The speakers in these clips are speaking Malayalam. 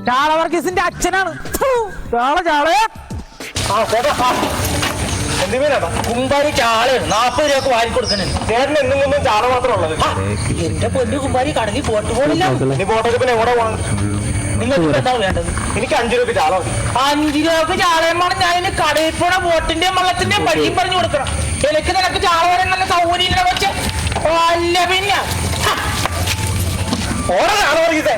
ചാളവർഗീസിന്റെ അച്ഛനാണ് കുമ്പാരി ചാളയാണ് 40 രൂപക്ക് വാരി കൊടുക്കുന്നുണ്ട്. ചേട്ടൻ എന്തെങ്കിലും ചാള മാത്രം ഉള്ളത്? എന്റെ പൊന്നു കുമ്പാരി കടലിൽ പോട്ട് പോണില്ല. നീ പോട്ടെ പിന്നെ എവിടെ പോകണം? നിങ്ങൾക്ക് എന്താണ് വേണ്ടത്? എനിക്ക് 5 രൂപ ചാള മതി. 5 രൂപക്ക് ചാളയമാണ് ഞാൻ കടയിൽ പോണ ബോട്ടിന്റെയും വള്ളത്തിന്റെയും വഴിയും പറഞ്ഞു കൊടുക്കണം. എനിക്ക് നിനക്ക് ചാള വരാൻ നല്ല സൗകര്യം വെച്ച് അല്ല പിന്നെ ഓരോ ചാള വർഗീസേ.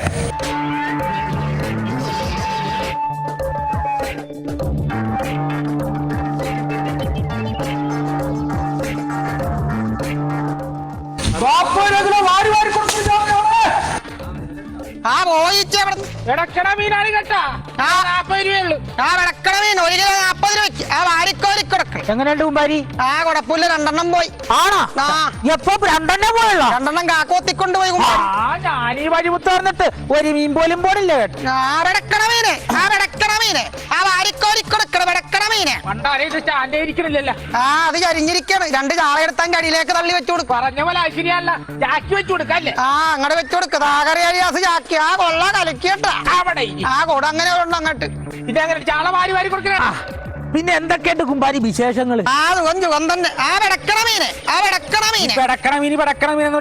കിടക്കണ മീനാണ് കേട്ടാ. 40 രൂപയുള്ളൂ. കിടക്കണ മീൻ 1 കിലോ 40 രൂപയ്ക്ക്. ആ വാരിക്കോരി കിടക്കണം. എങ്ങനെയുണ്ട് കുമ്പാരി? കുഴപ്പമില്ല. 2 പോയി. ആണോ? എപ്പോ 2 പോയല്ലോ? 2 കാക്കോത്തിക്കൊണ്ട് പോയി. ഞാനീ വഴിമുത്ത് പറഞ്ഞിട്ട് ഒരു മീൻ പോലും പോണില്ല കേട്ടോ. വെടക്കണ മീന്. വെടക്കണ മീന്. വാരിക്കോരി കൊടുക്കണം. വെടക്കണ മീന്. പണ്ടാരെ ഇത് സ്റ്റാൻഡ് ഇരിക്കണില്ലല്ലോ. അത് ചരിഞ്ഞിരിക്കാണ്. 2 ചാള എടുത്താൻ കടിയിലേക്ക് തള്ളി വെച്ചു കൊടുക്കും. പറഞ്ഞ പോലെ ശരിയല്ല. ജാക്കി വെച്ചു കൊടുക്കല്ലേ? അങ്ങോട്ട് വെച്ചു കൊടുക്കുക. താകറിയാസ് ജാക്കി. കൊള്ള കലക്കിയട്ടാ അവിടെ കൂടെ അങ്ങനെ ഉണ്ട് അങ്ങോട്ട്. ഇതങ്ങനെ ചാള വാരി വാരി കൊടുക്കണ. പിന്നെ എന്തൊക്കെയുണ്ട് കുമ്പാരി വിശേഷങ്ങൾ? സുഖം തന്നെ. വെടക്കണ മീന്. പെടക്കണ മീൻ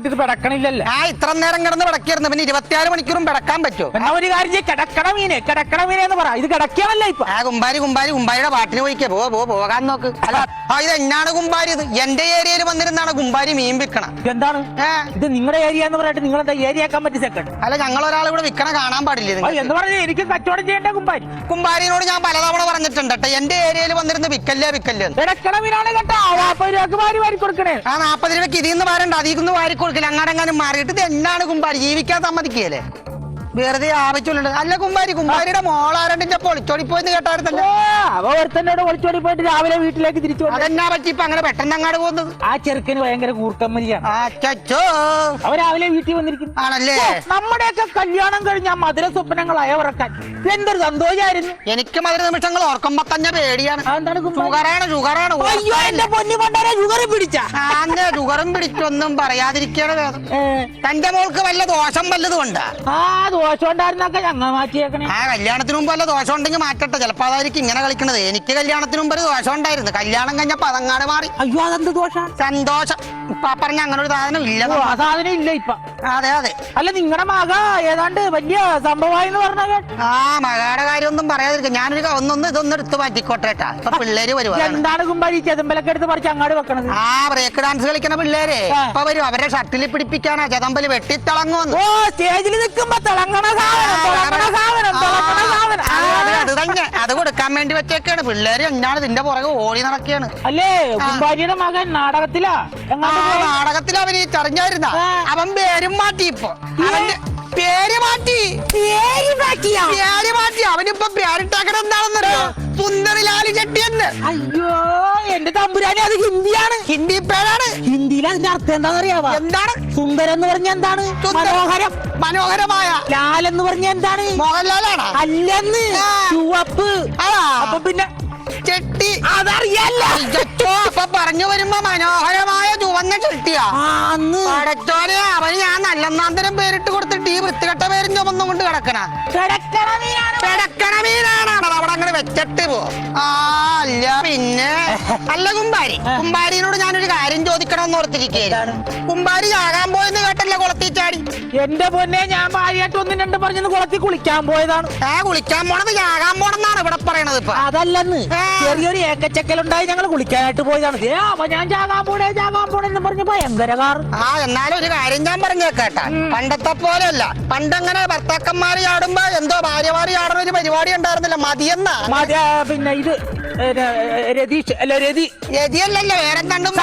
ഇത് പെടക്കണില്ലല്ലോ. ഇത്ര നേരം കിടന്ന് പെടക്കായിരുന്നു. പിന്നെ 24 മണിക്കൂറും പെടക്കാൻ പറ്റുമോ? എന്നാ ഒരു കാര്യം കിടക്കണ മീനെ എന്ന് പറ. ഇത് കിടക്കാനല്ല ഇപ്പൊ. കുമ്പാരിയുടെ പാട്ടിന് പോയിക്കേ. പോകാൻ നോക്ക്. അല്ല ഇത് എന്നാണ് കുമ്പാരി? ഇത് എന്റെ ഏരിയയിൽ വന്നിരുന്നാണ് കുമ്പാരി മീൻ വിൽക്കണം. എന്താണ് ഇത് നിങ്ങളുടെ ഏരിയ എന്ന് പറഞ്ഞിട്ട് നിങ്ങൾ എന്താ ഏരിയ ആക്കാൻ പറ്റി സെക്കൻഡ്? അല്ല ഞങ്ങൾ ഒരാൾ ഇവിടെ വിൽക്കണ കാണാൻ പാടില്ല എന്ന് പറഞ്ഞാൽ എനിക്ക് കച്ചവടം ചെയ്യേണ്ട കുമ്പാരിനോട് ഞാൻ പലതവണ പറഞ്ഞിട്ടുണ്ട്. എന്റെ ഏരിയയിൽ വന്നിരുന്ന് വിക്കല്ലേ. കിടക്കണ മീനാണ് കേട്ടോ. 40 രൂപക്ക് വാരി കൊടുക്കണേ. 40 രൂപയ്ക്ക് ഇതിന്ന് വാരണ്ട, അതിന്ന് വാരി കൊടുക്കില്ല. അങ്ങാടെങ്ങാനും മാറിയിട്ട് ഇത് എന്നാണ് കുമ്പാരി? ജീവിക്കാൻ സമ്മതിക്കുകയല്ലേ? വെറുതെ ആവശ്യമുണ്ട്. അല്ല കുമ്പാരിയുടെ മോളാരണ്ടിന്റെ പൊളിച്ചോടി പോയെന്ന് കേട്ടായിരുന്നല്ലോ. ഒരുത്തന്നോട് ഒളിച്ചോടി പോയിട്ട് രാവിലെ വീട്ടിലേക്ക് തിരിച്ചു. അതെന്നാ പറ്റി ഇപ്പൊ അങ്ങനെ പെട്ടെന്ന് അങ്ങാട് പോകുന്നത്? ആ ചെറുക്കന് ഭയങ്കര കൂർക്കമ്മരിയാണ്. അവ രാവിലെ വീട്ടിൽ വന്നിരിക്കുന്നു. ആണല്ലേ? നമ്മുടെയൊക്കെ കല്യാണം കഴിഞ്ഞ മധുര സ്വപ്നങ്ങൾ അയവിറക്കാൻ എന്തൊരു സന്തോഷമായിരുന്നു. എനിക്ക് മധുര നിമിഷങ്ങൾ ഓർക്കുമ്പോ തന്നെ പേടിയാണ്. ഷുഗറാണ്. അയ്യോ എന്റെ പൊന്നു കൊണ്ടാരെ ഷുഗർ പിടിച്ച. ഷുഗറും പിടിച്ചൊന്നും പറയാതിരിക്കണ വേദം. തന്റെ മോൾക്ക് വല്ല ദോഷം വല്ലതും ഉണ്ടാ? ദോഷം ഉണ്ടായിരുന്നൊക്കെ ഞങ്ങൾ മാറ്റിയേക്കണേ. കല്യാണത്തിന് മുമ്പ് വല്ല ദോഷം ഉണ്ടെങ്കിൽ മാറ്റട്ടെ. ചിലപ്പോ അതായിരിക്കും ഇങ്ങനെ കളിക്കണത്. എനിക്ക് കല്യാണത്തിന് മുമ്പ് ഒരു ദോഷം ഉണ്ടായിരുന്നു. കല്യാണം കഴിഞ്ഞപ്പോ അതങ്ങാട് മാറി. അയ്യോ അതെന്ത് ദോഷം? സന്തോഷം. ഇപ്പൊ പറഞ്ഞ അങ്ങനെ ഒരു സാധനം ഇല്ല. സാധനം ഇല്ല ഇപ്പൊ. അതെ. അല്ല നിങ്ങളുടെ മക ഏതാണ്ട് വലിയ സംഭവമായി എന്ന് പറഞ്ഞ മകളുടെ കാര്യമൊന്നും പറയാതിരിക്കും. ഞാനൊരു ഇതൊന്നും എടുത്ത് മാറ്റിക്കോട്ടേട്ടാ. ഇപ്പൊ പിള്ളേര് വരുവാ. എന്താണ് കുമ്പാരി ചെതമ്പലൊക്കെ എടുത്ത് പറിച്ച് അങ്ങാട് വെക്കണത്? ബ്രേക്ക് ഡാൻസ് കളിക്കണ പിള്ളേരെ ഇപ്പൊ വരും. അവരെ ഷട്ടിൽ പിടിപ്പിക്കാനാ ചെതമ്പല് വെട്ടിത്തിളങ്ങുന്നു. സ്റ്റേജിൽ നിൽക്കുമ്പോ തിളങ്ങണ സാധനം. അത് തന്നെ. അത് കൊടുക്കാൻ വേണ്ടി വെച്ചേക്കാണ്. പിള്ളേര് എന്താണ് ഇതിന്റെ പുറകെ ഓടി നടക്കുകയാണ്. അല്ലേ കുമ്പാരിയുടെ മകൻ നാടകത്തിലാ? നാടകത്തിൽ അവൻ ഈ ചറിഞ്ഞായിരുന്ന അവൻ പേരും മാറ്റി. ഇപ്പൊ അവന്റെ പേര് മാറ്റി. അവനിപ്പോ പേരിട്ടാക്കണ എന്താണെന്നറിയോ? സുന്ദരിലാലി ചെട്ടി എന്ന്. അയ്യോ എന്റെ തമ്പുരാനെ, അത് ഹിന്ദിയാണ്. ഹിന്ദി പേരാണ്. ഹിന്ദിയിൽ അതിന്റെ അർത്ഥം എന്താണെന്നറിയാവോ? എന്താണ്? സുന്ദരം എന്ന് പറഞ്ഞ എന്താണ്? മനോഹരമായ. ലാൽ എന്ന് പറഞ്ഞ എന്താണ്? മോഹൻലാലാണ്. അല്ലെന്ന് ചുവപ്പ്. അപ്പൊ പിന്നെ ചെട്ടി അതറിയല്ല. അപ്പൊ പറഞ്ഞു വരുമ്പോ മനോഹരമായ ചുവന്ന ചെട്ടിയാ. പടച്ചോനെ, അവന് ഞാൻ നല്ലെന്നാന്തരം പേരിട്ട് കൊടുത്തിട്ട് ഈ വൃത്തികെട്ട പേരും ചുമന്നും കൊണ്ട് കിടക്കണ മീനാണ്. അവിടെ അങ്ങനെ വെച്ചിട്ട് പോ. അല്ല പിന്നെ അല്ല കുമ്പാരിനോട് ഞാനൊരു കാര്യം ചോദിക്കണമെന്ന് ഓർത്തിരിക്കുകയാണ്. കുമ്പാരി ചാകാൻ പോയെന്ന് കേട്ടല്ലേ കുളത്തിൽ ചാടി? എന്റെ പൊന്നെ, ഞാൻ ഭാര്യയായിട്ട് 1-2 പറഞ്ഞെന്ന് കുളത്തിൽ കുളിക്കാൻ പോയതാണ്. കുളിക്കാൻ പോണത് ചാകാൻ പോണെന്നാണ് ഇവിടെ പറയണത്. ഇപ്പൊ അതല്ലെന്ന് ചെറിയൊരു ഏക്കച്ചക്കലുണ്ടായി ഞങ്ങൾ കുളിക്കാനായിട്ട് പോയതാണ്. അപ്പൊ ഞാൻ ചാകാൻ പോണെന്ന് പറഞ്ഞ ഭയങ്കര കാർ. എന്നാലും ഒരു കാര്യം ഞാൻ പറഞ്ഞേക്കേട്ടാ. പണ്ടത്തെ പോലെയല്ല. പണ്ടങ്ങനെ ഭർത്താക്കന്മാര് ചാടുമ്പോ എന്തോ ഭാര്യമാര് ചാടുന്ന ഒരു പരിപാടി ഉണ്ടായിരുന്നില്ല. മതിയെന്നാ. പിന്നെ ഇത് രതിയല്ലല്ലോ, വേറെന്താണ്ടും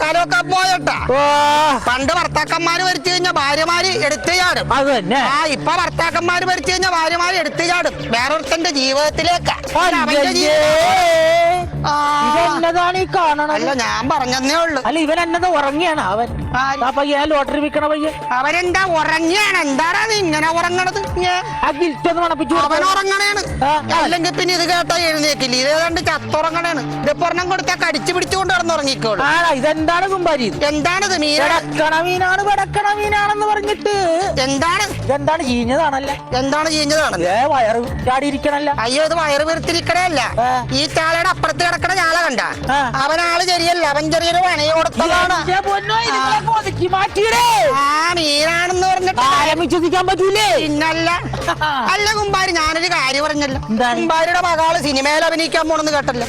കാലമൊക്കെ പോയട്ടാ. പണ്ട് ഭർത്താക്കന്മാര് വരച്ചു കഴിഞ്ഞാൽ ഭാര്യമാര് എടുത്തു ചാടും. അത് തന്നെ. ആ ഇപ്പൊ ഭർത്താക്കന്മാര് മരിച്ചു കഴിഞ്ഞാൽ ഭാര്യമാര് എടുത്തു ചാടും വേറൊരുത്തന്റെ ജീവിതത്തിലേക്ക്. അവന്റെ ആ, ഇതെന്നതാണ് ഈ കാണണത്? അല്ല ഞാൻ പറഞ്ഞതേ ഉള്ളു. അല്ല ഇവൻ എന്നതാ ഉറങ്ങിയാണ് അവൻ? ആ പയ്യ ലോട്ടറി വിൽക്കണ പയ്യ അവരെന്താ ഉറങ്ങിയാണ്? എന്താടാ നീ ഇങ്ങനെ ഉറങ്ങണത്? ആ ഗിൽറ്റൊന്ന് മണപ്പിച്ചു അവൻ ഉറങ്ങണേണ്. അല്ലെങ്കിൽ പിന്നെ ഇത് കേട്ടാ എഴുന്നേക്കില്ല. ഇത് ഏതാണ്ട് ചത്തുറങ്ങണേണ്. ഇതിപ്പോ ഒരെണ്ണം കൊടുത്താ കടിച്ചു പിടിച്ചുകൊണ്ട് കിടന്നുറങ്ങിക്കോളൂ. ആടാ ഇതെന്താണ് കുമ്പാരി? എന്താണിത്? പെടക്കണ മീനാണ് പെടക്കണ മീനാണെന്ന് പറഞ്ഞിട്ട് എന്താണ്? ഇതെന്താണ് ചീഞ്ഞതാണല്ലേ? എന്താണ് ചെയ്യുന്നതാണ്? വയറ് ചാടിയിരിക്കണല്ല. അയ്യോ ഇത് വയറ് വീർത്തിരിക്കണല്ല. ഈ ചാളയുടെ അപ്പുറത്ത് കിടക്കണ ചാള കണ്ട? അവനാള് ശരിയല്ല. അവൻ ചെറിയൊരു പണി കൊടുത്തതാണ്. ആ മീനാണെന്ന് പറഞ്ഞിട്ട് വിശ്വസിക്കാൻ പറ്റൂലേ? പിന്നല്ല. അല്ല കുമ്പാരി ഞാനൊരു കാര്യം പറഞ്ഞല്ലോ. കുമ്പാരിയുടെ മകള് സിനിമയിൽ അഭിനയിക്കാൻ പോണെന്ന് കേട്ടല്ലോ.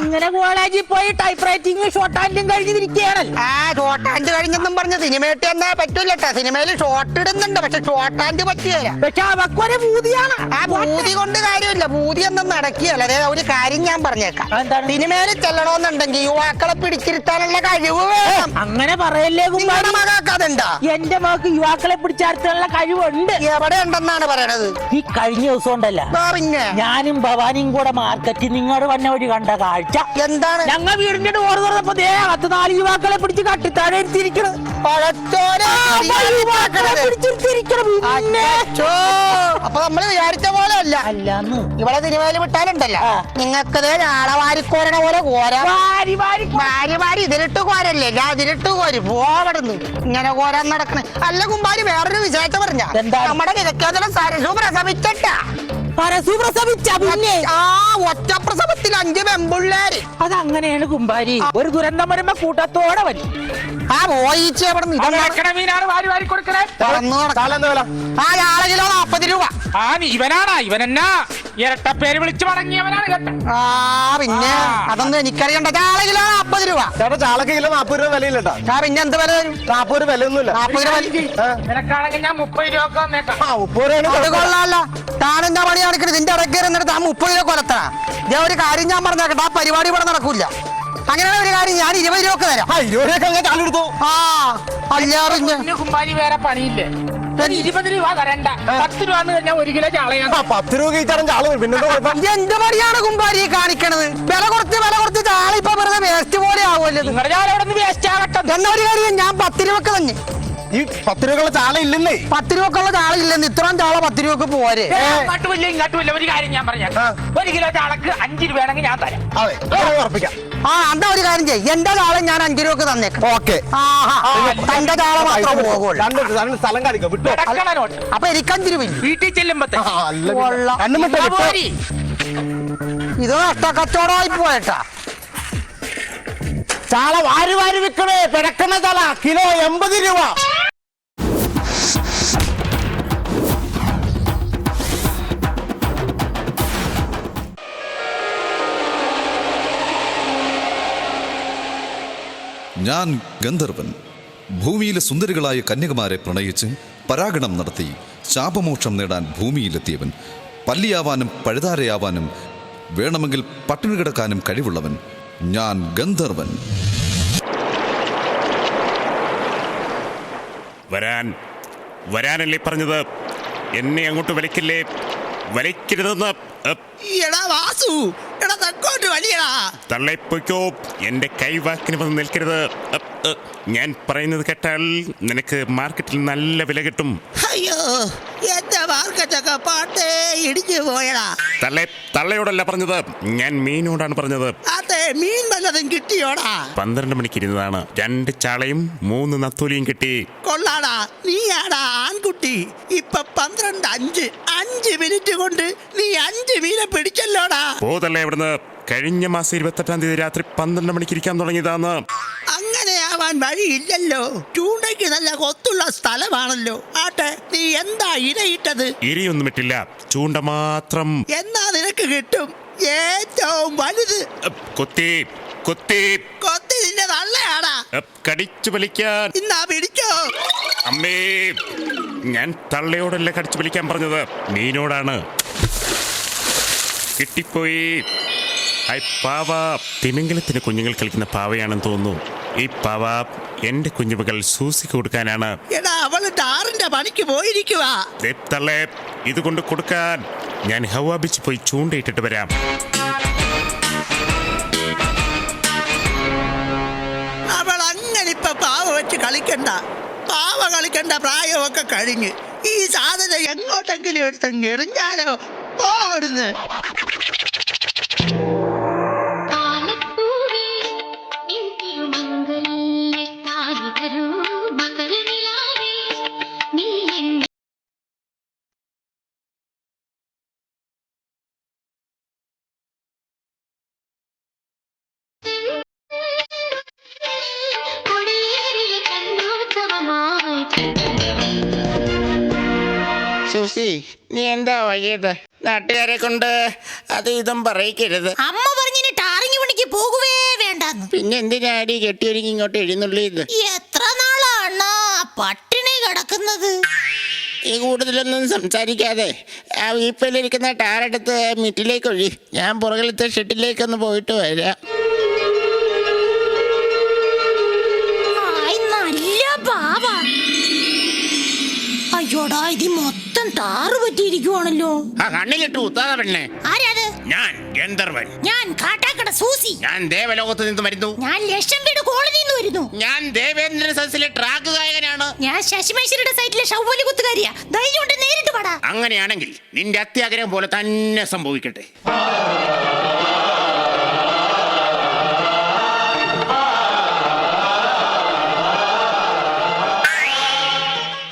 ഇങ്ങനെ കോളേജിൽ പോയി ടൈപ്പ് റൈറ്റിംഗ് ഷോർട്ട് ഹാൻഡും കഴിഞ്ഞിരിക്കുകയാണല്ലോ. ആ ഷോർട്ട് ഹാൻഡ് കഴിഞ്ഞെന്നും പറഞ്ഞ സിനിമയിട്ട് എന്നാ പറ്റൂലട്ടാ. സിനിമയിൽ ഷോർട്ട് ഇടുന്നുണ്ട്, പക്ഷെ ഷോർട്ട് ഹാൻഡ് പറ്റിയല്ല. പക്ഷെ അവക്കൊരു ഭൂതിയാണ്. ആ ഭൂതി കൊണ്ട് കാര്യമില്ല. ഭൂതി ഒന്നും നടക്കുകയല്ല. അതായത് ഒരു കാര്യം ഞാൻ പറഞ്ഞേക്കാം. സിനിമയിൽ ചെല്ലണമെന്നുണ്ടെങ്കിൽ യുവാക്കളെ പിടിച്ചിരുത്താനുള്ള കഴിവ് വേണം. അങ്ങനെ പറയല്ലേ കുമ്പാരി? മകൾക്കതുണ്ടാ? എന്റെ മകൾക്ക് യുവാക്കളെ പിടിച്ചാർത്തുള്ള കഴിവുണ്ട്. എവിടെ ഉണ്ടെന്നാണ് പറയണത്? ഈ കഴിഞ്ഞ ദിവസം ഉണ്ടല്ല, പിന്നെ ഞാനും ഭവാനിയും കൂടെ മാർക്കറ്റിൽ നിങ്ങോട് വന്ന വഴി കണ്ട കാഴ്ച എന്താണ്? ഞങ്ങൾ വീടിന്റെ ഡോർ തുറന്നപ്പോ 4 യുവാക്കളെ പിടിച്ച് കട്ടിത്താഴെ എടുത്തിരിക്കണം. അപ്പൊ നമ്മള് വിചാരിച്ച പോലെ അല്ല. അല്ലാന്ന് ഇവിടെ സിനിമയിൽ വിട്ടാലുണ്ടല്ലോ, നിങ്ങൾക്കത് നാളവാരിക്കോരണ പോലെ കോരാ. വാരി ഇതിലിട്ട് കോരല്ലേ? ഞാൻ ഇതിലിട്ട് കോരി പോവടുന്നു. ഇങ്ങനെ കോരാൻ നടക്കണേ. അല്ല കുമ്പാരി വേറൊരു വിശേഷം പറഞ്ഞ, നമ്മുടെ കിഴക്കേതല സരസു പ്രസവിച്ചിട്ടാ. ആ ഒറ്റ പ്രസവത്തിൽ 5 പെമ്പിള്ളേര്. അതങ്ങനെയാണ് കുമ്പാരി. ഒരു ദുരന്തം വരുമ്പോ കൂട്ടത്തോടെ വരും. ആ പോയിച്ച് അവിടെ മീനാണ് വാരി വാരി കൊടുക്കണേ. ആ ചാള കിലോ 40 രൂപ. ആ ഇവനാണാ? ഇവനെന്നാ ഇരട്ടപ്പേര് വിളിച്ചു മടങ്ങിയവനാണ് കേട്ടോ. ആ പിന്നെ അതൊന്നും എനിക്കറിയണ്ട. ചാള കിലോ 40 രൂപ. ചേട്ടാ ചാളക്ക് കിലോ 40 രൂപ വിലയില്ലട്ടാ. ആ പിന്നെ എന്ത് വില വരും? 40 രൂപ വിലയൊന്നുമില്ല. 40 രൂപ നിനക്കാണെങ്കിൽ ഞാൻ 30 രൂപ വന്നേക്കാം. 30 അത് രൂപ കൊള്ളാല്ല. താനെന്താ പണി കാണിക്കണത്? ഇതിന്റെ ഇടയ്ക്ക് ഇരുന്നിട്ട് താൻ 30 രൂപ കൊലത്തണ. ഞാൻ ഒരു കാര്യം ഞാൻ പറഞ്ഞേക്കട്ടെ, ആ പരിപാടി ഇവിടെ നടക്കൂല. അങ്ങനെയാണ് ഒരു കാര്യം, ഞാൻ 20 രൂപക്ക് തരാം. 20 രൂപ ചാലെടുത്തു. ആ അല്ല പിന്നെ കുമ്പാരി വേറെ പണിയില്ലേ? 20 രൂപ തരണ്ട. 10 രൂപ കഴിഞ്ഞാൽ 1 കിലോ ചാളയാ. 10 രൂപ കഴിച്ചാലും ചാള പിന്നെ എന്ത് പണിയാണ് കുമ്പാരി കാണിക്കണത്? വില കുറച്ച് ചാള ഇപ്പൊ വെറുതെ വേസ്റ്റ് പോലെ ആവുമല്ലോ. നിങ്ങളുടെ ചാള അവിടെ നിന്ന് വേസ്റ്റ് ആകട്ടെ. എന്നാ ഒരു കാര്യം, ഞാൻ 10 രൂപക്ക് തന്നെ. ഈ 10 രൂപക്കുള്ള ചാള ഇല്ലെന്നേ. 10 രൂപക്കുള്ള ചാള ഇല്ലെന്ന്. ഇത്രയും ചാള 10 രൂപക്ക് പോരെ? ഇങ്ങോട്ടുമില്ല. ഒരു കാര്യം ഞാൻ പറയാം, 1 കിലോ ചാളക്ക് 5 രൂപയാണെങ്കിൽ ഞാൻ തരാം. അതെ ഉറപ്പിക്കാം. ആ എന്താ ഒരു കാര്യം ചെയ്യും, എന്റെ ചാള ഞാൻ 5 രൂപക്ക് തന്നേക്കാം. ഓക്കെ. തന്റെ ചാള മാത്രം പോകുള്ളൂ. രണ്ട് സ്ഥലം കാണിക്കാം വിട്ടോ. അപ്പൊ എനിക്ക് 5 രൂപ വീട്ടിൽ ചെല്ലുമ്പോ ഇത് നഷ്ടക്കച്ചവടമായി പോയേട്ടാ. ചാള വാരി വാരി വിൽക്കണേ. പിടക്കണ ചാള കിലോ 80 രൂപ. ഞാൻ ഗന്ധർവൻ. ഭൂമിയിലെ സുന്ദരികളായ കന്യകമാരെ പ്രണയിച്ച് പരാഗണം നടത്തി ശാപമോക്ഷം നേടാൻ ഭൂമിയിലെത്തിയവൻ. പല്ലിയാവാനും പഴുതാരയാവാനും വേണമെങ്കിൽ പട്ടിണി കിടക്കാനും കഴിവുള്ളവൻ. ഞാൻ ഗന്ധർവൻ. വരാനല്ലേ പറഞ്ഞത്? എന്നെ അങ്ങോട്ട് വലിക്കില്ലേ? വലിക്കരുതെന്ന്. തള്ളയിപ്പോയ്ക്കോ. എന്റെ കൈവാക്കിന് വന്ന് നിൽക്കരുത്. ഞാൻ പറയുന്നത് കേട്ടാൽ നിനക്ക് മാർക്കറ്റിൽ നല്ല വില കിട്ടും. അയ്യോ എന്റെ മാർക്കറ്റൊക്കെ പാട്ടേ ഇടിഞ്ഞു പോയടാ. തള്ളയോടല്ല പറഞ്ഞത്, ഞാൻ മീനോടാണ് പറഞ്ഞത്. അതെ, മീൻ വല്ലതും കിട്ടിയോടാ? 12 മണിക്ക് ഇരുന്നതാണ്. 2 ചാളയും 3 നത്തോലിയും കിട്ടി. കൊള്ളാടാ, നീയാടാ ആൺകുട്ടി. ഇപ്പൊ 12:05. 5 മിനിറ്റ് കൊണ്ട് നീ 5 മീനെ പിടിച്ചല്ലോടാ. പോതല്ലേ ഇവിടുന്ന്. കഴിഞ്ഞ മാസം 28-ാം തീയതി രാത്രി 12 മണിക്ക് ഇരിക്കാൻ തുടങ്ങിയതാന്ന്. അങ്ങനെയാവാൻ വഴിയില്ലല്ലോ. ചൂണ്ടയ്ക്ക് നല്ല കൊത്തുള്ള സ്ഥലമാണല്ലോ. ആട്ടെ, നീ എന്താ ഇരയിട്ടത്? ഇരയൊന്നും ഇട്ടില്ല, ചൂണ്ട മാത്രം. എന്നാ നിനക്ക് കിട്ടും ഏറ്റവും വലുത്. കൊത്തി നിന്റെ നല്ലയാടാ. കടിച്ചു വലിക്കാൻ. ഇന്നാ പിടിച്ചോ. അമ്മേ, ഞാൻ തള്ളയോടല്ല കടിച്ചു വലിക്കാൻ പറഞ്ഞത്, മീനോടാണ്. കിട്ടിപ്പോയി. പാവ. തിമിംഗലത്തിന് കുഞ്ഞുങ്ങൾ കളിക്കുന്ന പാവയാണെന്ന് തോന്നുന്നു. ഈ പാവ എന്റെ കുഞ്ഞുമകൾ സൂസിക്ക് കൊടുക്കാനാണ്. എടാ അവള് ടാറിന്റെ പണിക്ക് പോയിരിക്കുവാ. തള്ളേ, ഇതുകൊണ്ട് കൊടുക്കാൻ ഞാൻ ഹവാ ബീച്ച് പോയി ചൂണ്ടയിട്ടിട്ട് വരാം. അവൾ അങ്ങനെ ഇപ്പൊ പാവ വെച്ച് കളിക്കണ്ട. പാവ കളിക്കണ്ട പ്രായമൊക്കെ കഴിഞ്ഞ്. ഈ സാധനം എങ്ങോട്ടെങ്കിലും എടുത്തങ്ങ് എറിഞ്ഞാലോ. പോടുന്ന് സൂസി, നീ എന്താ വൈകിയത്? നാട്ടുകാരെ കൊണ്ട് അത് ഇതും പറയിക്കരുത്. അമ്മ പറഞ്ഞിന് ടാറിങ് പണിക്ക് പോകുവേ വേണ്ടെന്ന്. പിന്നെ എന്തിനാടി കെട്ടിയൊരുങ്ങി ഇങ്ങോട്ട് എഴുന്നള്ളിയത്? എത്ര നാളാണ് പട്ടിണി കിടക്കുന്നത്? ഈ കൂടുതലൊന്നും സംസാരിക്കാതെ ആ വീപ്പയിലിരിക്കുന്ന ടാറെടുത്ത് മിറ്റിലേക്ക് ഒഴി. ഞാൻ പുറകിലത്തെ ഷെട്ടിലേക്കൊന്ന് പോയിട്ട് വരാം. നല്ല പാവ. അയ്യോടാ, ഇത് മൊത്തം ടാറ് പറ്റിയിരിക്കുവാണല്ലോ. ആ കണ്ണിലിട്ട് കുത്താതെ പെണ്ണെ. ആരാത്? ഞാൻ ഗന്ധർവൻ. ഞാൻ കാട്ടാക്കട സൂസി. ഞാൻ ദേവലോകത്ത് നിന്ന് വരുന്നു. ഞാൻ ലക്ഷം വീട് കോളനിയിൽ നിന്ന് വരുന്നു. ഞാൻ ദേവേന്ദ്രൻ സദസ്സിലെ ട്രാക്ക് ഗായകനാണ്. ഞാൻ ശശിമേശ്വരിയുടെ സൈറ്റിലെ ഷൗവലി കുത്തുകാരിയാ. ധൈര്യം കൊണ്ട് നേരിട്ട് പാടാ. അങ്ങനെയാണെങ്കിൽ നിന്റെ അത്യാഗ്രഹം പോലെ തന്നെ സംഭവിക്കട്ടെ.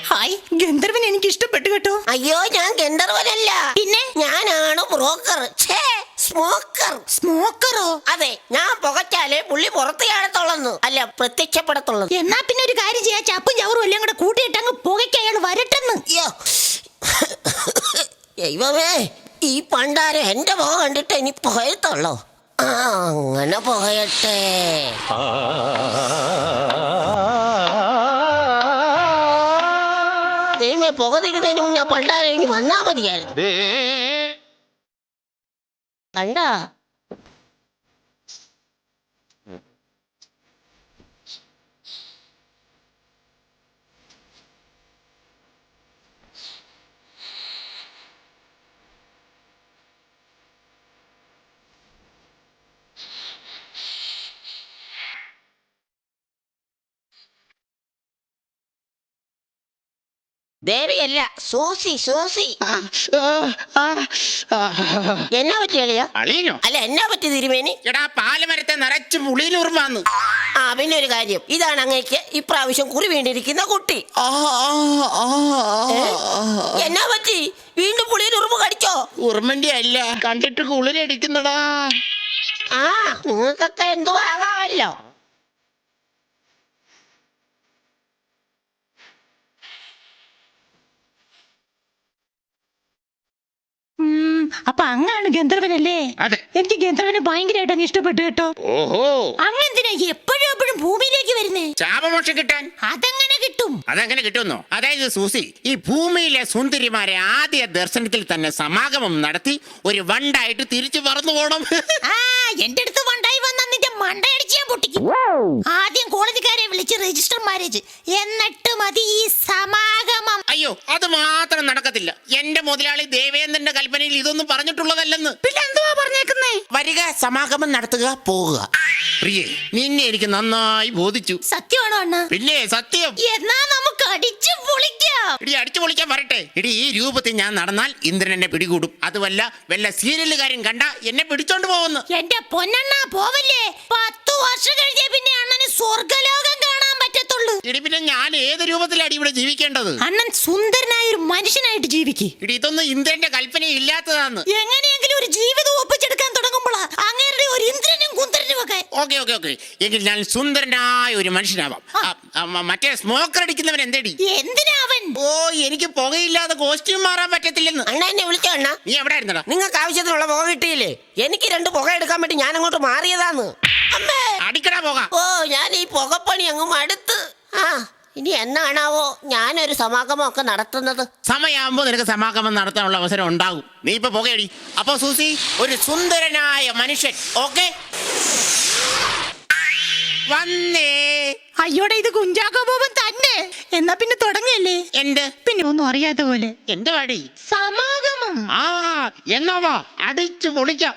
ഹായ്, ഗന്ധർവൻ എനിക്ക് ഇഷ്ടപ്പെട്ടു കേട്ടോ. അയ്യോ, ഞാൻ ഗന്ധർവനല്ല. പിന്നെ ഞാനാണ് ബ്രോക്കർ. സ്മോക്കർ. സ്മോക്കറോ? അതെ, ഞാൻ പുകച്ചാലേ പുള്ളി പുറത്ത് കാണത്തുള്ളൂ, അല്ല പ്രത്യക്ഷപ്പെടത്തുള്ളൂ. എന്നാ പിന്നെ ഒരു കാര്യം ചെയ്യാ, ചപ്പും ചവറും എല്ലാം കൂടെ കൂട്ടിയിട്ട് അങ്ങ് പുകയ്ക്ക് അയാൾ വരട്ടെന്ന്. അയ്യോ ദൈവമേ, ഈ പണ്ടാരം എന്റെ പുക കണ്ടിട്ട് ഇനി പുകയത്തുള്ളോ? അങ്ങനെ പുകയട്ടെ. ദൈവമേ, പുക തിരുന്നതിന് മുന്നേ പണ്ടാരം ഇനി വന്നാ മതിയായിരുന്നു. കണ്ടാ? ദേവിയല്ല, സോസി. എന്നാ പറ്റി അളിയാ? അളിയനോ? അല്ല, എന്നാ പറ്റി തിരുമേനി? എടാ, പാലമരത്തെ നിറച്ച് പുളിയിലുറുമാന്ന്. പിന്നെ ഒരു കാര്യം, ഇതാണ് അങ്ങേക്ക് ഇപ്രാവശ്യം കുറി വീണ്ടിരിക്കുന്ന കുട്ടി. എന്നാ പറ്റി? വീണ്ടും പുളിയിൽ ഉറുമ്പ് കടിച്ചോ? ഉറുമന്റെ അല്ല, കണ്ടിട്ട് കുളിരടിക്കുന്നടാ. നിങ്ങൾക്കൊക്കെ എന്തു ആകാമല്ലോ. അപ്പൊ അങ്ങാണ് ഗന്ധർവനല്ലേ? അതെ. എനിക്ക് ഗന്ധർവനെ ഭയങ്കരമായിട്ട് അങ്ങ് ഇഷ്ടപ്പെട്ടു കേട്ടോ. ഓഹോ, അങ്ങെന്തിനാ എപ്പോഴും ഭൂമിയിലേക്ക് വരുന്നേ? ശാപമോക്ഷം കിട്ടാൻ. അതെങ്ങനെ കിട്ടും? അതെങ്ങനെ കിട്ടുന്നോ? അതായത് സൂസി, ഈ ഭൂമിയിലെ സുന്ദരിമാരെ ആദ്യ ദർശനത്തിൽ തന്നെ സമാഗമം നടത്തി ഒരു വണ്ടായിട്ട് തിരിച്ചു പറന്നു പോണം. എന്റെ അടുത്ത് വണ്ടായി വന്ന നിന്റെ മണ്ടയടിച്ച് ഞാൻ പൊട്ടിക്കും. ആദ്യം കോളേജുകാരെ വിളിച്ച് രജിസ്റ്റർ മാരേജ്, എന്നിട്ട് മതി ഈ സമാഗമം. അയ്യോ, അത് മാത്രം നടക്കത്തില്ല. എന്റെ മുതലാളി ദേവേന്ദ്രന്റെ കൽപ്പനയിൽ ഇതൊന്നും പറഞ്ഞിട്ടുള്ളതല്ലെന്ന്. പിന്നെ എന്തുവാ പറഞ്ഞേക്കുന്നേ? വരിക, സമാഗമം നടത്തുക, പോകുക. പ്രിയേ, നിന്നെ എനിക്ക് നന്നായി ബോധിച്ചു. സത്യമാണോ അണ്ണ? പിന്നെ സത്യം. എന്നാ നമുക്ക് അടിച്ചു പൊളിക്കാം. ഇടി, അടിച്ചു പൊളിക്കാൻ വരട്ടെ. ഇടി, ഈ രൂപത്തിൽ ഞാൻ നടന്നാൽ ഇന്ദ്രൻ എന്നെ പിടികൂടും. അതുമല്ല, വല്ല സീരിയലുകാരും കണ്ട എന്നെ പിടിച്ചോണ്ട് പോകുന്നു. എന്റെ പൊന്നണ്ണ പോവല്ലേ. 10 വർഷം കഴിഞ്ഞേ പിന്നെ അണ്ണന് സ്വർഗലോകം കാണാൻ പറ്റത്തുള്ളൂ. ഇടി, പിന്നെ ഞാൻ ഏത് രൂപത്തിലാണ് ഇവിടെ ജീവിക്കേണ്ടത്? അണ്ണൻ സുന്ദരനായ ഒരു മനുഷ്യനായിട്ട് ജീവിക്ക്. ഇടി, ഇതൊന്നും ഇന്ദ്രന്റെ കൽപ്പന ഇല്ലാത്തതാണ്. എങ്ങനെയെങ്കിലും ഒരു ജീവിതം ഒപ്പിച്ചെടുക്കാൻ തുടങ്ങുമ്പോഴാ അങ്ങനെ ഒരു ഇന്ദ്രനും കുന്ദ്രനും ഒക്കെ. ഓക്കെ, എങ്കിൽ ഞാൻ സുന്ദരനായ ഒരു മനുഷ്യനാവാം. മറ്റേ സ്മോക്കർ അടിക്കുന്നവൻ എന്തേടി? എന്തിനാ അവൻ? ഓ, എനിക്ക് പുകയില്ലാതെ കോസ്റ്റ്യൂം മാറാൻ പറ്റത്തില്ലെന്ന്. അണ്ണ എന്നെ വിളിച്ചോ? അണ്ണ, നീ എവിടെ ആയിരുന്നടാ? നിങ്ങൾക്ക് ആവശ്യത്തിനുള്ള പുക കിട്ടിയില്ലേ? എനിക്ക് 2 പുക എടുക്കാൻ വേണ്ടി ഞാൻ അങ്ങോട്ട് മാറിയതാന്ന്. അമ്മേ, അടിക്കടാ പുക. ഞാൻ ഈ പുകപ്പണി അങ്ങ് മടുത്ത്. ഇനി എന്നാണാവോ ഞാനൊരു സമാഗമൊക്കെ നടത്തുന്നത്? സമയമാകുമ്പോ നിനക്ക് സമാഗമം നടത്താനുള്ള അവസരം ഉണ്ടാകും. നീ ഇപ്പൊ പുകയടി. അപ്പൊ സൂസി, ഒരു സുന്ദരനായ മനുഷ്യൻ. ഓക്കെ. വന്നേ. അയ്യോടെ ഇത് കുഞ്ചാക്കോ ബോബൻ തന്നെ. എന്നാ പിന്നെ തുടങ്ങിയല്ലേ? എന്ത്? പിന്നെ ഒന്നും അറിയാത്ത പോലെ. എന്ത് പാടി? സമാഗമം. ആ എന്നാ വാ അടിച്ചു പൊളിക്കാം.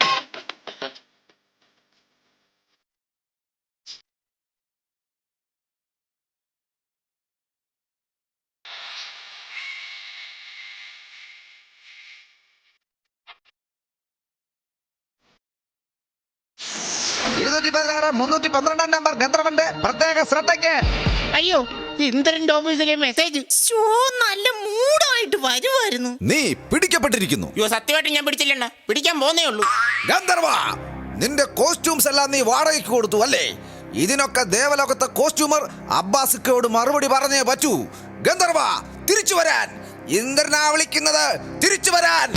നമ്പർ ഗന്ധർവന്റെ പ്രത്യേക ശ്രദ്ധയ്ക്ക്. അയ്യോ, ഇന്ദ്രന്റെ ഓഫീസിലെ മെസ്സേജ്. ഷോ നല്ല മൂടായിട്ട് വരുമായിരുന്നു. നീ പിടിക്കപ്പെട്ടിരിക്കുന്നു. അയ്യോ, സത്യമായിട്ട് ഞാൻ പിടിച്ചില്ലണ്ണ, പിടിക്കാൻ പോന്നേ ഉള്ളൂ. ഗന്ധർവ, നിന്റെ കോസ്റ്റ്യൂംസ് എല്ലാം നീ വാടകയ്ക്ക് കൊടുത്തു അല്ലേ? ഇതിനൊക്കെ ദേവലോകത്തെ കോസ്റ്റ്യൂമർ അബ്ബാസിക്കയോട് മറുപടി പറഞ്ഞേ പറ്റൂ. ഗന്ധർവ, തിരിച്ചു വരാൻ. ഇന്ദ്രനാ വിളിക്കുന്നത്, തിരിച്ചു വരാൻ.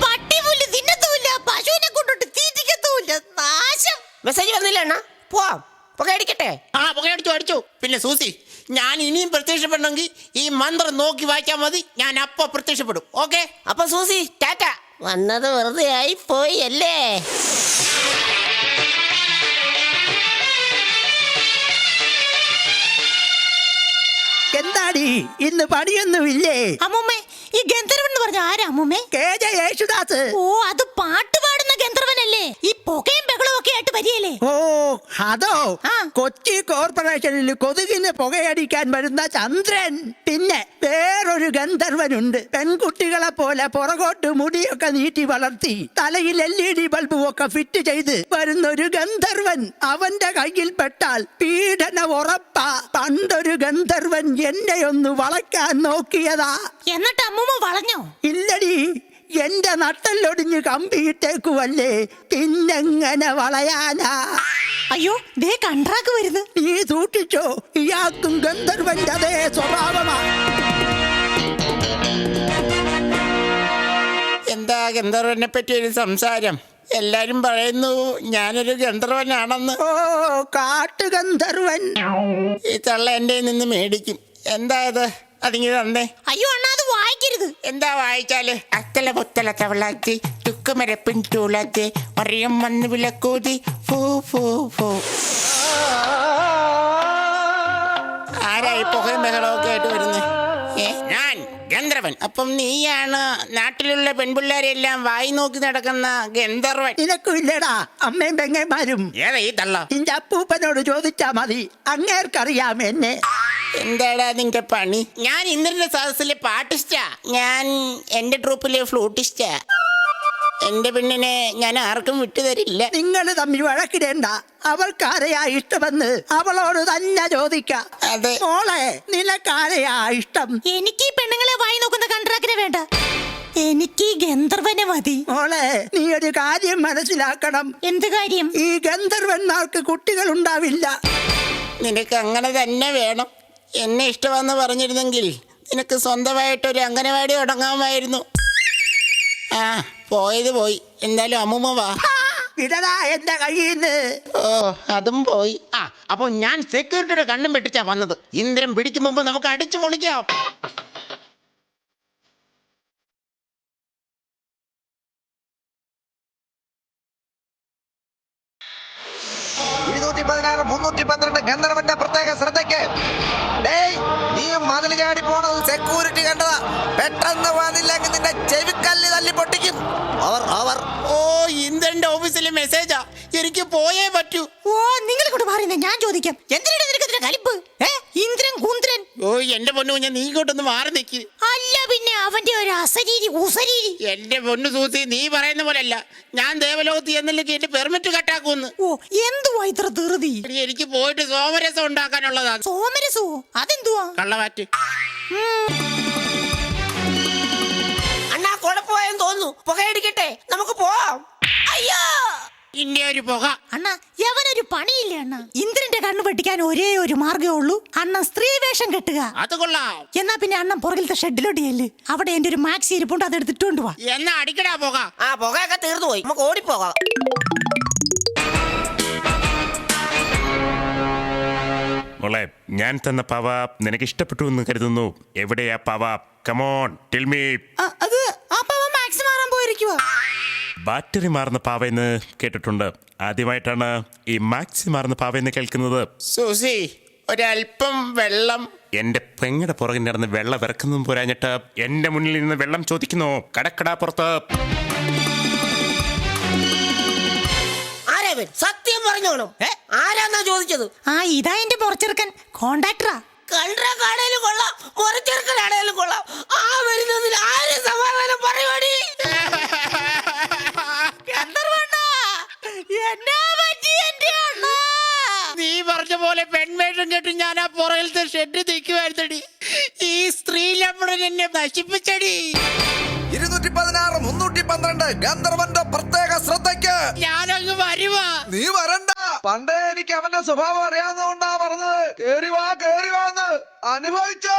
പട്ടിപുല്ല് തിന്നത്തുമില്ല, പശുവിനെ കൊണ്ടിട്ട് തീറ്റിക്കത്തുമില്ല. നാശം. മെസ്സേജ് വന്നില്ല അണ്ണാ, പോവാം. പുകയടിക്കട്ടെ? ആ പുകയടിച്ചു അടിച്ചു. പിന്നെ സൂസി, ഞാൻ ഇനിയും പ്രത്യക്ഷപ്പെടണമെങ്കിൽ ഈ മന്ത്രം നോക്കി വായിച്ചാൽ മതി. ഞാൻ അപ്പൊ പ്രത്യക്ഷപ്പെടും. ഓക്കെ? അപ്പൊ സൂസി ടാറ്റ. വന്നത് വെറുതെ ആയി പോയി അല്ലേ? എന്താടി ഇന്ന് പണിയൊന്നുമില്ലേ? അമ്മൂമ്മേ, ഈ ഗന്ധർവൻ എന്ന് പറഞ്ഞ ആരാ അമ്മൂമ്മേ? KJ യേശുദാസ്. ഓ, അത് പാട്ട് പാടുന്ന ഗന്ധർവനല്ലേ? ഈ പുകയും ബഹളവും ഒക്കെ ആയിട്ട് വരികയല്ലേ? ഓ അതോ? ആ. കൊച്ചി കോർപ്പറേഷനിൽ കൊതുകിന് പുകയടിക്കാൻ വരുന്ന ചന്ദ്രൻ. പിന്നെ വേറൊരു ഗന്ധർവനുണ്ട്. പെൺകുട്ടികളെ പോലെ പുറകോട്ട് മുടിയൊക്കെ നീട്ടി വളർത്തി തലയിൽ LED ബൾബും ഒക്കെ ഫിറ്റ് ചെയ്ത് വരുന്നൊരു ഗന്ധർവൻ. അവന്റെ കയ്യിൽ പെട്ടാൽ പീഡനം ഉറപ്പാ. പണ്ടൊരു ഗന്ധർവൻ എന്നെ ഒന്ന് വളയ്ക്കാൻ നോക്കിയതാ. എന്നിട്ട് അമ്മൂമ്മ വളഞ്ഞോ? ഇല്ലടി, എന്റെ നട്ടല്ലൊടിഞ്ഞ് കമ്പിയിട്ടേക്കുവല്ലേ, പിന്നെങ്ങനെ വളയാനാ? അയ്യോ, ദേ കണ്ട്രാക്ക് വരുന്നു. നീ സൂക്ഷിച്ചോ, ഇയാൾക്കും ഗന്ധർവന്റെ അതേ സ്വഭാവമാ. എന്താ ഗന്ധർവനെ പറ്റി ഒരു സംസാരം? എല്ലാരും പറയുന്നു ഞാനൊരു ഗന്ധർവനാണെന്ന്. ഓ, കാട്ടുഗന്ധർവൻ. ഈ തള്ള എന്റെ നിന്ന് മേടിക്കും. എന്താ ഇത്? അതിങ്ങനെ തന്നേ. അയ്യോ അണ്ണാ, അത് വായിക്കരുത്. എന്താ വായിച്ചാല്? അത്തല പൊത്തല തവളാച്ചി ചുക്കുമരപ്പിൻ ചൂളാച്ചി മറിയം വന്ന് വിളക്കൂതി ഫൂ ഫൂ ഫൂ. ആരായി പുകയും ബഹളമൊക്കെ ആയിട്ട് വരുന്നത്? ഞാൻ ഗന്ധർവൻ. അപ്പം നീയാണ് നാട്ടിലുള്ള പെൺപിള്ളേരെല്ലാം വായി നോക്കി നടക്കുന്ന ഗന്ധർവൻ. നിനക്കും ഇല്ലടാ അമ്മയും പെങ്ങന്മാരും? ഏതാ ഈ തള്ള? നിന്റെ അപ്പൂപ്പനോട് ചോദിച്ചാ മതി, അങ്ങേർക്കറിയാം എന്നെ. എന്താടാ നിന്റെ പണി? ഞാൻ ഇന്ദ്രന്റെ സദസ്സിലെ പാട്ടിസ്റ്റാ. ഞാൻ എന്റെ ട്രൂപ്പിലെ ഫ്ലൂട്ടിസ്റ്റാ. എന്റെ പെണ്ണിനെ ഞാൻ ആർക്കും വിട്ടുതരില്ല. നിങ്ങൾ തമ്മിൽ വഴക്കിടേണ്ട. അവൾക്കാരെയാ ഇഷ്ടമെന്ന് അവളോട് തന്നെ ചോദിക്കാം. അതെ. മോളെ, നിനക്കാരെയാ ഇഷ്ടം? എനിക്ക് ഈ പെണ്ണുങ്ങളെ വായി നോക്കുന്ന കണ്ട്രാക്കിനെ വേണ്ട, എനിക്ക് ഈ ഗന്ധർവനെ മതി. മോളെ, നീ ഒരു കാര്യം മനസ്സിലാക്കണം. എന്ത് കാര്യം? ഈ ഗന്ധർവന്മാർക്ക് കുട്ടികൾ ഉണ്ടാവില്ല. നിനക്ക് അങ്ങനെ തന്നെ വേണം. എന്നെ ഇഷ്ടമെന്ന് പറഞ്ഞിരുന്നെങ്കിൽ നിനക്ക് സ്വന്തമായിട്ടൊരു അംഗനവാടി തുടങ്ങാമായിരുന്നു. ആ, പോയത് പോയി. എന്തായാലും അമ്മൂമ്മ വാ. ഇടടാ എന്റെ കയ്യിന്ന്. ഓ, അതും പോയി. ആ, അപ്പൊ ഞാൻ സെക്യൂരിറ്റിയുടെ കണ്ണും വെട്ടിച്ചാ വന്നത്. ഇന്ദ്രൻ പിടിക്കും മുമ്പ് നമുക്ക് അടിച്ചു പൊളിക്കാം. ഗന്ധർവന്റെ പ്രത്യേക ശ്രദ്ധയ്ക്ക്. നീ മതിൽ ചാടി പോണത് സെക്യൂരിറ്റി കണ്ടതാ. പെട്ടെന്ന് വന്നില്ലെങ്കിൽ നിന്റെ ചെവിക്കല്ല് തല്ലി പൊട്ടിക്കും. ഓ, ഇന്ദ്രന്റെ ഓഫീസിലെ മെസ്സേജാ. എനിക്ക് പോയേ പറ്റൂ. ഓ, നിങ്ങളെ കൊണ്ട് പറയുന്നേ, ഞാൻ ചോദിക്കാം. എന്തിനാണ് നിനക്ക് ഇതിന്റെ കലിപ്പ്? ഇന്ദ്രൻ കുന്ദ്രൻ. ഓ, എന്റെ പൊന്നു കുഞ്ഞ, നീ ഇങ്ങോട്ടൊന്ന് മാറി നിൽക്ക്. അല്ല പിന്നെ അവന്റെ ഒരു അസരീരി ഉസരീരി. എന്റെ പൊന്നു സൂസി, നീ പറയുന്ന പോലല്ല. ഞാൻ ദേവലോകത്ത് എന്നില്ലെങ്കിൽ എന്റെ പെർമിറ്റ് കട്ടാക്കുമെന്ന്. ഓ, എന്തുവാ ഇത്ര ധൃതി? എനിക്ക് പോയിട്ട് സോമരസം ഉണ്ടാക്കാനുള്ളതാ. സോമരസോ? അതെന്തുവാ? കള്ളവാറ്റ്. അണ്ണാ കുഴപ്പമായെന്ന് തോന്നുന്നു. പുകയടിക്കട്ടെ? നമുക്ക് പോവാം. അയ്യോ, ഇന്റെ ഒരു പുക. അണ്ണ, യവനൊരു പണിയില്ല അണ്ണ. ഇന്ദ്രന്റെ കണ്ണു വെട്ടിക്കാൻ ഒരേ ഒരു മാർഗ്ഗമേ ഉള്ളൂ. അണ്ണൻ സ്ത്രീ വേഷം കെട്ടുക. അത് കൊള്ളാം. എന്നാ പിന്നെ അണ്ണൻ പുറകിലത്തെ ഷെഡിലോട്ട് ചെല്ല്. അവിടെ എന്റെ ഒരു മാക്സി ഇരിപ്പുണ്ട്, അത് എടുത്തിട്ടുണ്ട് വാ. എന്നാ അടിക്കടാ പുക. ആ പുകയൊക്കെ തീർന്നു പോയി. നമുക്ക് ഓടിപ്പോകാം. മോളെ, ഞാൻ തന്ന പവ നിനക്ക് ഇഷ്ടപ്പെട്ടു എന്ന് കരുതുന്നു. എവിടെയാ പവ? Come on tell me. അത് ആ പവ മാക്സി മാറാൻ പോയിരിക്കുവാ. ബാറ്ററി മാറുന്ന പാവയെന്ന് കേട്ടിട്ടുണ്ട്. ആദ്യമായിട്ടാണ് ഈ മാക്സി മാറുന്ന പാവയെന്ന് കേൾക്കുന്നത്. സൂസി, ഒരല്പം വെള്ളം. എന്റെ പെങ്ങടെ പുറകിൽ നടന്ന് വെള്ളം വിറക്കുന്നതും പോരാഞ്ഞിട്ട് എന്റെ മുന്നിൽ നിന്ന് വെള്ളം ചോദിക്കുന്നു. കടക്കടാ പുറത്ത്. ആരാവൻ? സത്യം പറഞ്ഞോണം. ആരാന്നാ ചോദിച്ചത്? ഇതാ എന്റെ പുറച്ചെറുക്കൻ കോണ്ടാക്ടറാ. കണ്ട കടയിലും കൊള്ളാം, മുറച്ചെറുക്കനാണേലും കൊള്ളാം. ആ വരുന്നതിൽ ആരും സമാധാനം പറയുവാടി. നീ പറഞ്ഞ പോലെ പെൺവേഷം കേട്ട് ഞാൻ ആ പുറകിലത്തെ ഷെഡ് തീക്കുവായിരുന്നടി. ഈ സ്ത്രീ ലംബടൻ എന്നെ നശിപ്പിച്ചടി. 216 312 ഗന്ധർവന്റെ പ്രത്യേക ശ്രദ്ധയ്ക്ക്. ഞാനങ്ങ് വരുവാ. നീ വരണ്ട. പണ്ടേ എനിക്ക് അവന്റെ സ്വഭാവം അറിയാവുന്നതുകൊണ്ടാ പറഞ്ഞത്. കേറി വാന്ന് അനുഭവിച്ചോ.